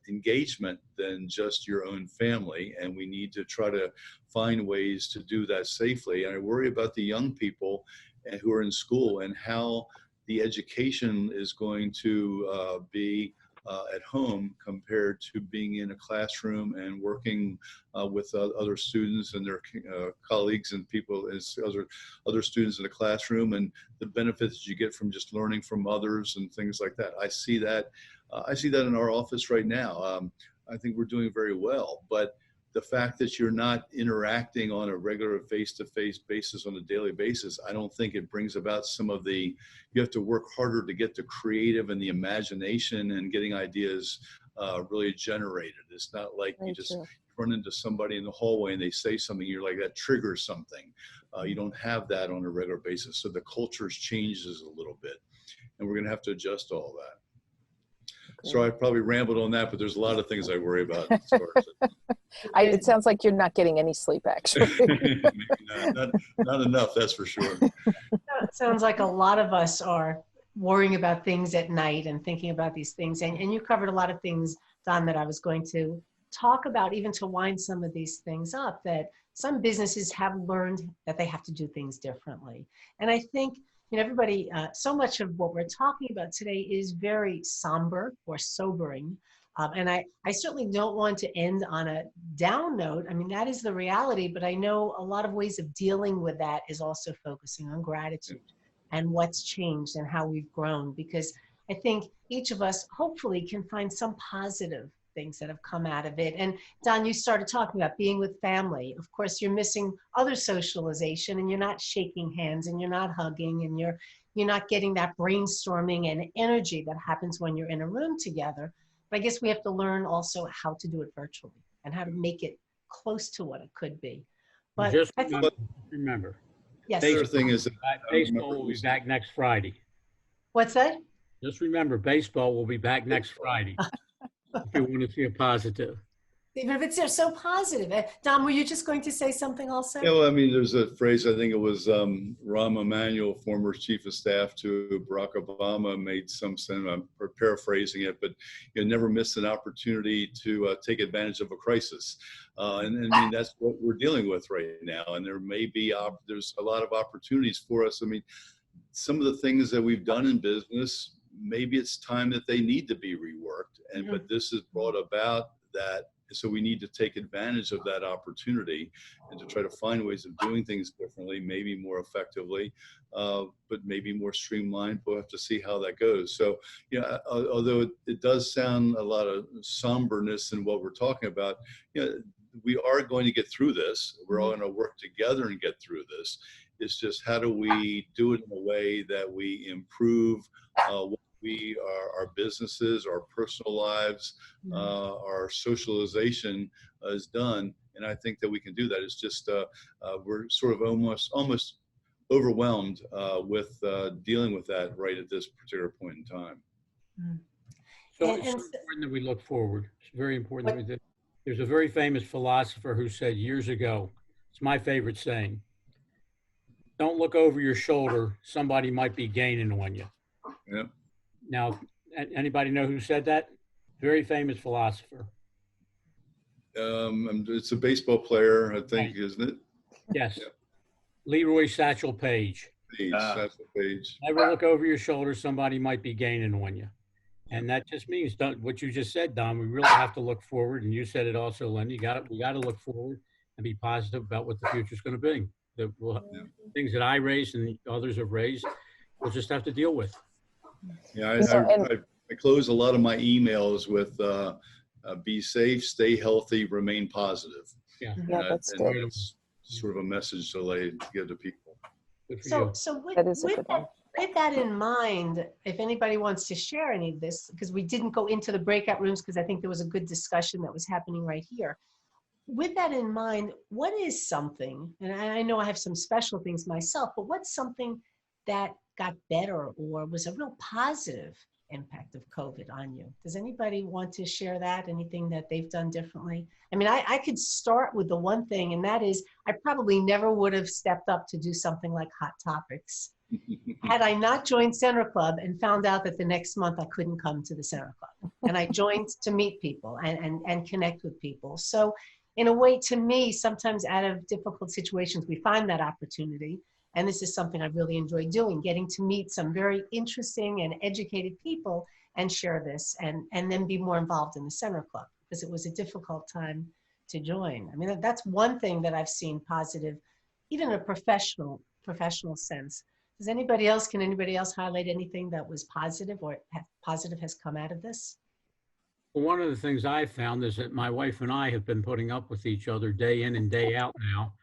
engagement than just your own family, and we need to try to find ways to do that safely. And I worry about the young people who are in school and how the education is going to be at home compared to being in a classroom and working with other students and their colleagues and people as other students in the classroom, and the benefits you get from just learning from others and things like that. I see that in our office right now. I think we're doing very well, but the fact that you're not interacting on a regular face-to-face basis on a daily basis, I don't think it brings about some of the, you have to work harder to get the creative and the imagination and getting ideas really generated. It's not like you just run into somebody in the hallway and they say something, you're like, that triggers something. You don't have that on a regular basis. So the culture changes a little bit, and we're going to have to adjust all that. So I probably rambled on that, but there's a lot of things I worry about. As far as it sounds like you're not getting any sleep, actually. not enough, that's for sure. It sounds like a lot of us are worrying about things at night and thinking about these things. And you covered a lot of things, Don, that I was going to talk about, even to wind some of these things up, that some businesses have learned that they have to do things differently. And I think, everybody, so much of what we're talking about today is very somber or sobering. And I certainly don't want to end on a down note. I mean, that is the reality, but I know a lot of ways of dealing with that is also focusing on gratitude and what's changed and how we've grown, because I think each of us hopefully can find some positive things that have come out of it. And Don, you started talking about being with family. Of course, you're missing other socialization, and you're not shaking hands, and you're not hugging, and you're not getting that brainstorming and energy that happens when you're in a room together. But I guess we have to learn also how to do it virtually and how to make it close to what it could be. But just I think, remember, yes. The other thing is that baseball will be back next Friday. What's that? Just remember, baseball will be back next Friday. If you want to see a positive. Even if it's so positive. Don, were you just going to say something also? Yeah, well, I mean, there's a phrase, I think it was Rahm Emanuel, former chief of staff to Barack Obama, made some sense. I'm paraphrasing it, but you never miss an opportunity to take advantage of a crisis. And I mean, that's what we're dealing with right now. And there may be, there's a lot of opportunities for us. I mean, some of the things that we've done in business, maybe it's time that they need to be reworked. And but this has brought about that, so we need to take advantage of that opportunity and to try to find ways of doing things differently, maybe more effectively, but maybe more streamlined. We'll have to see how that goes. So, although it does sound a lot of somberness in what we're talking about, we are going to get through this. We're all going to work together and get through this. It's just, how do we do it in a way that we improve what our businesses, our personal lives, our socialization is done. And I think that we can do that. It's just we're sort of almost overwhelmed with dealing with that right at this particular point in time. So it's so important that we look forward. It's very important that we do. There's a very famous philosopher who said years ago, it's my favorite saying, don't look over your shoulder. Somebody might be gaining on you. Yep. Now, anybody know who said that? Very famous philosopher. It's a baseball player, I think, isn't it? Yes. Yep. Leroy Satchel Paige. Satchel Paige. Never look over your shoulder. Somebody might be gaining on you. And that just means what you just said, Don. We really have to look forward. And you said it also, Lynda. We got to look forward and be positive about what the future is going to be. Things that I raised and others have raised, we'll just have to deal with. Yeah, I close a lot of my emails with be safe, stay healthy, remain positive. Yeah, that's good. It's sort of a message to give to people. So with that in mind, if anybody wants to share any of this, because we didn't go into the breakout rooms because I think there was a good discussion that was happening right here. With that in mind, what is something, and I know I have some special things myself, but what's something that got better or was a real positive impact of COVID on you? Does anybody want to share that? Anything that they've done differently? I mean, I could start with the one thing, and that is I probably never would have stepped up to do something like Hot Topics had I not joined Center Club and found out that the next month I couldn't come to the Center Club. And I joined to meet people and connect with people. So in a way, to me, sometimes out of difficult situations, we find that opportunity. And this is something I really enjoy doing, getting to meet some very interesting and educated people and share this and then be more involved in the Center Club, because it was a difficult time to join. I mean, that's one thing that I've seen positive, even in a professional sense. Can anybody else highlight anything that was positive or positive has come out of this? Well, one of the things I've found is that my wife and I have been putting up with each other day in and day out now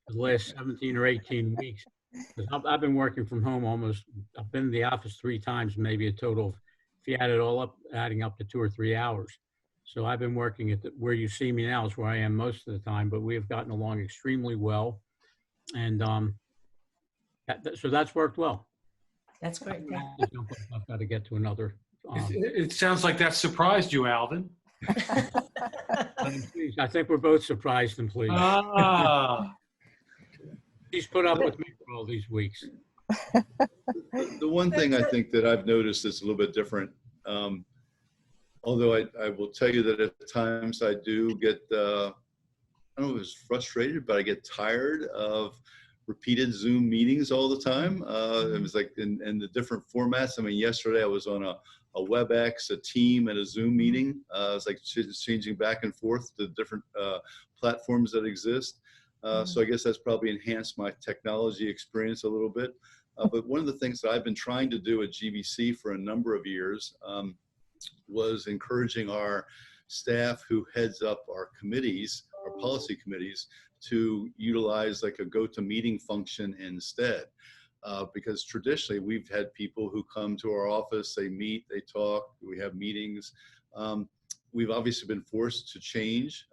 for the last 17 or 18 weeks. I've been working from home I've been in the office 3 times, maybe a total of, if you add it all up, adding up to 2 or 3 hours. So I've been working at where you see me now is where I am most of the time, but we have gotten along extremely well. And so that's worked well. That's great. I've got to get to another. It sounds like that surprised you, Alvin. I think we're both surprised and pleased. He's put up with me for all these weeks. The one thing I think that I've noticed is a little bit different. Although I will tell you that at times I do get, I don't know if it's frustrated, but I get tired of repeated Zoom meetings all the time. It was like in the different formats. I mean, yesterday I was on a WebEx, a team, and a Zoom meeting. It's like changing back and forth to different platforms that exist. So I guess that's probably enhanced my technology experience a little bit. But one of the things that I've been trying to do at GBC for a number of years was encouraging our staff who heads up our committees, our policy committees, to utilize like a go-to-meeting function instead. Because traditionally we've had people who come to our office, they meet, they talk, we have meetings. We've obviously been forced to change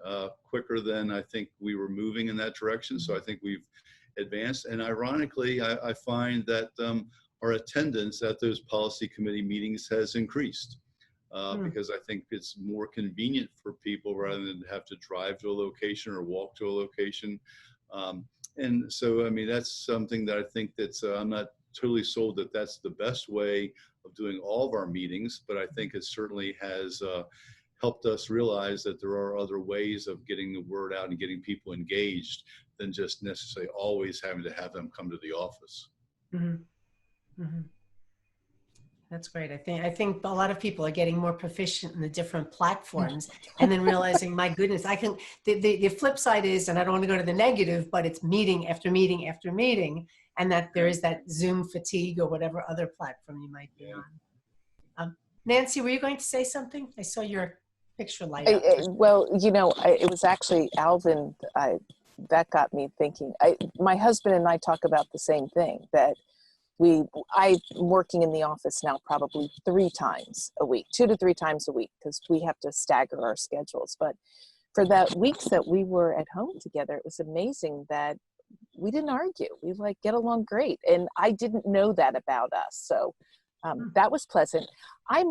quicker than I think we were moving in that direction. So I think we've advanced. And ironically, I find that our attendance at those policy committee meetings has increased. Because I think it's more convenient for people rather than have to drive to a location or walk to a location. And so, I mean, that's something that I think that's, I'm not totally sold that that's the best way of doing all of our meetings, but I think it certainly has helped us realize that there are other ways of getting the word out and getting people engaged than just necessarily always having to have them come to the office. Mm-hmm. Mm-hmm. That's great. I think a lot of people are getting more proficient in the different platforms and then realizing, my goodness, the flip side is, and I don't want to go to the negative, but it's meeting after meeting after meeting, and that there is that Zoom fatigue or whatever other platform you might be on. Nancy, were you going to say something? I saw your picture light up. Well, you know, it was actually Alvin that got me thinking. My husband and I talk about the same thing, that I'm working in the office now probably 3 times a week, 2 to 3 times a week, because we have to stagger our schedules. But for the weeks that we were at home together, it was amazing that we didn't argue. We like get along great. And I didn't know that about us. So that was pleasant. I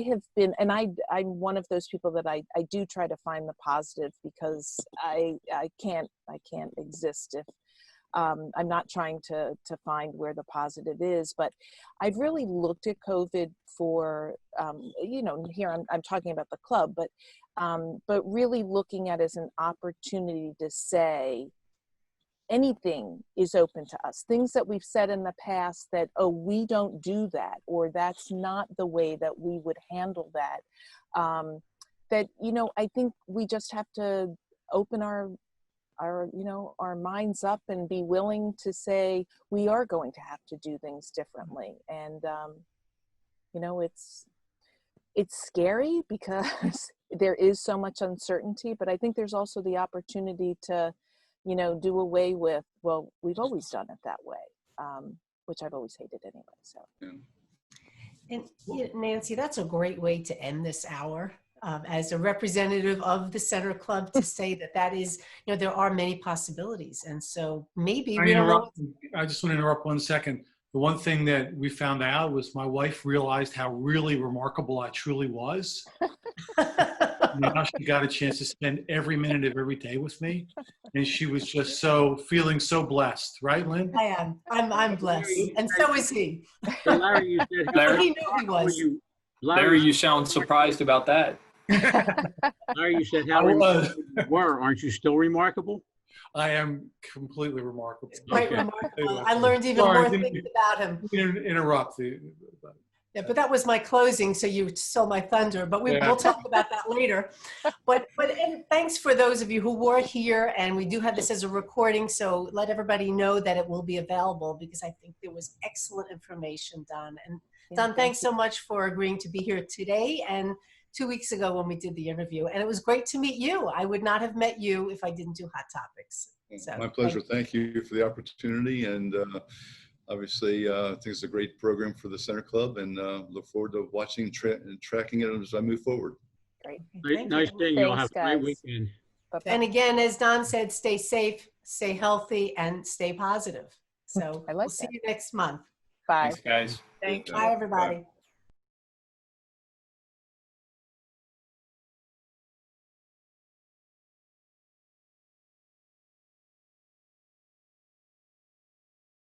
have been, and I'm one of those people that I do try to find the positive, because I can't exist if I'm not trying to find where the positive is. But I've really looked at COVID for, here I'm talking about the club, but really looking at it as an opportunity to say, anything is open to us. Things that we've said in the past that, oh, we don't do that, or that's not the way that we would handle that. That, I think we just have to open our minds up and be willing to say, we are going to have to do things differently. And, it's scary because there is so much uncertainty, but I think there's also the opportunity to, do away with, well, we've always done it that way, which I've always hated anyway. So, and Nancy, that's a great way to end this hour. As a representative of the Center Club, to say that is, there are many possibilities. And so maybe we don't know. I just want to interrupt 1 second. The one thing that we found out was my wife realized how really remarkable I truly was. Now she got a chance to spend every minute of every day with me, and she was just feeling so blessed, right, Lynn? I am. I'm blessed, and so is he. So Larry, you said, Larry, he knew he was. Larry, you sound surprised about that. Larry, you said how remarkable you were. Aren't you still remarkable? I am completely remarkable. It's quite remarkable. I learned even more things about him. Interrupt. Yeah, but that was my closing, so you stole my thunder. But we'll talk about that later. But and thanks for those of you who were here, and we do have this as a recording, so let everybody know that it will be available, because I think there was excellent information, Don. And Don, thanks so much for agreeing to be here today and 2 weeks ago when we did the interview. And it was great to meet you. I would not have met you if I didn't do Hot Topics. So, my pleasure. Thank you for the opportunity. And obviously, I think it's a great program for the Center Club, and look forward to watching and tracking it as I move forward. Great. Nice seeing you all. Have a great weekend. Bye-bye. And again, as Don said, stay safe, stay healthy, and stay positive. So we'll see you next month. Bye. Thanks, guys. Thanks. Bye, everybody.